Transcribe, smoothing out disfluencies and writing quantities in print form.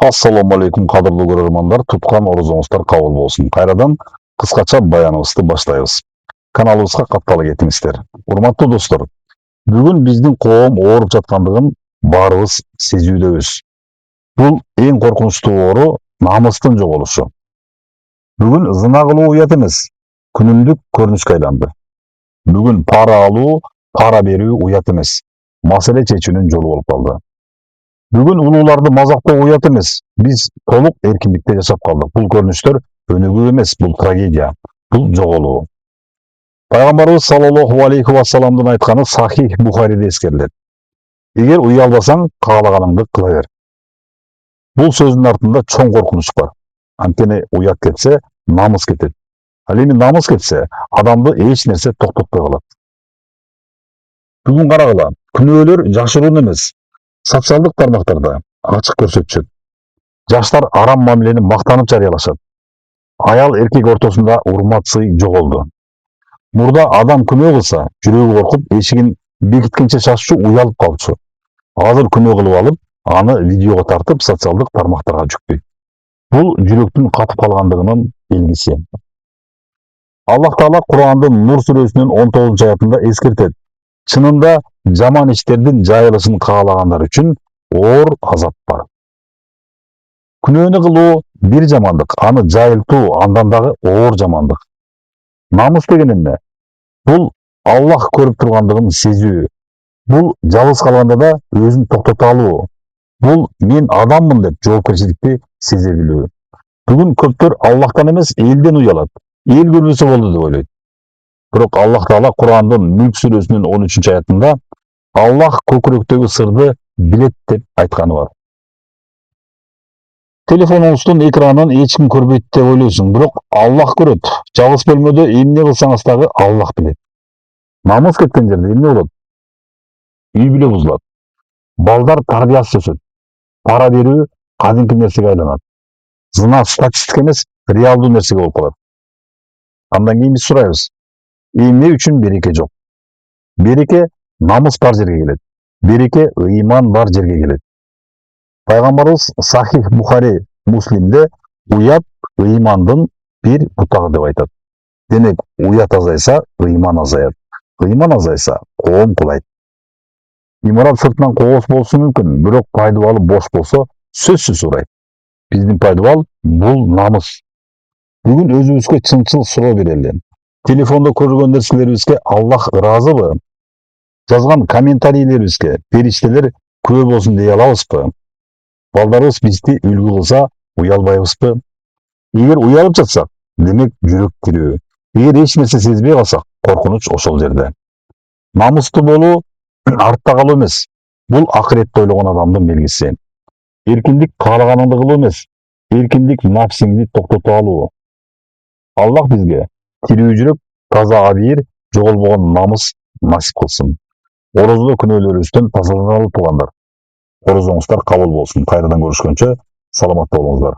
Assalamu alaikum qadırlı görөрmanдар, tutkан орозоңуздар кабыл болсун. Кайрадан кыскача баяныбызды баштайбыз. Каналыбызга каттала кетиңиздер. Урматтуу достор, бүгүн биздин коом ооруп жаткандыгын баарыбыз сезүүдөбүз. Бул эң коркунучтуу оору намыстын жоголушу. Бүгүн зына кылуу уят эмес, күнүмдүк көрүнүшкө айланды. Бүгүн пара алуу, пара берүү уят эмес, маселе чечүүнүн жолу болуп калды. Бүгүн улууларды мазактоо уят эмес. Биз толук эркиндикте жашап калдык. Бул көрүнүштөр өнүгүү эмес, бул трагедия, бул жоголуу. Пайгамбарыбыз саллаллаху алейхи вассаламдын айтканы Сахих Бухариде эскерилет. Эгер уялбасаң, каалаганыңды кыла бер. Бул сөздүн артында чоң коркунуч бар. Анткени уят кетсе, намыс кетет. Ал эми намыс кетсе, адамды эч нерсе токтотпой калат. Бүгүн карагыла, күнөөлөр жашыруун эмес, социалдык тармактарда ачык көрсөтүшөт. Жаштар арам мамилени мактанып жарыялашат. Аял эркек ортосунда урмат сый жоголду. Мурда адам күнөө кылса, жүрөгү коркуп, эшигин бекиткенче шашчу уялып калчу. Азыр күнөө кылып алып, аны видеого тартып, социалдык тармактарга жүктөйт. Бул жүрөктүн катып калгандыгынын белгиси. Аллах Таала Кур'андын Нур сүрөсүнүн 19-аятында эскертет. Чынында жаман иштердин жайылышын каалагандар үчүн оор азап бар. Күнөөнү кылуу бир жамандык, аны жайылтуу андан дагы оор жамандык. Намыс деген эмне? Бул Аллах көрүп тургандыгын сезүү. Бул жалгыз калганда да өзүн токтото алуу. Бул мен адаммын деп жоопкерчиликти сезе билүү. Бүгүн көптөр Аллахтан эмес, элден уялат. Эл көрбөсө болду деп ойлойт. Бирок Аллах Таала Кур'андын Мүлк сүрөсүнүн 13-аятында Аллах көкүрөктөгү сырды билет деп айтканы бар. Телефонуңуздун экранын эч ким көрбөйт деп ойлойсуң, бирок Аллах көрөт. Жалгыз бөлмөдө эмне кылсаңыз дагы Аллах билет. Намыс кеткен жерде эмне болот? Үй бүлө бузулат. Балдар тарбиясыз өсөт. Пара берүү кадимки нерсеге айланат. Зына статистика эмес, реалдуу нерсеге болуп калат. Андан кийин биз сурайбыз: эмне үчүн береке жок? Береке намыс бар жерге келет. Береке ыйман бар жерге келет. Пайгамбарыбыз Сахих Бухари Муслимде уят ыймандын бир бутагы деп айтат. Демек, уят азайса, ыйман азаят. Ыйман азайса, коом кулайт. Имарат сыртынан кооз болушу мүмкүн, бирок пайдубалы бош болсо, сөзсүз урайт. Биздин пайдубал бул намыс. Бүгүн өзүбүзгө чынчыл суроо берели. Телефондо көргөн нерселерибизге Аллах ыраазыбы? Жазган комментарийлерибизге периштелер күбө болсун дей алабызбы? Балдарыбыз бизди үлгү кылса, уялбайбызбы? Эгер уялып жатсак, демек жүрөк тирүү. Эгер эч нерсе сезбей калсак, коркунуч ошол жерде. Намыстуу болуу артта калуу эмес. Бул акыретти ойлогон адамдын белгиси. Эркиндик каалаганыңды кылуу эмес. Эркиндик нафсиңди токтото алуу. Аллах бизге тирүү жүрөк, таза абийир, жоголбогон намыс насип кылсын. Орозодо күнөөлөрүбүздөн тазаланалы туугандар. Орозоңуздар кабыл болсун. Кайрадан көрүшкөнчө саламатта болуңуздар.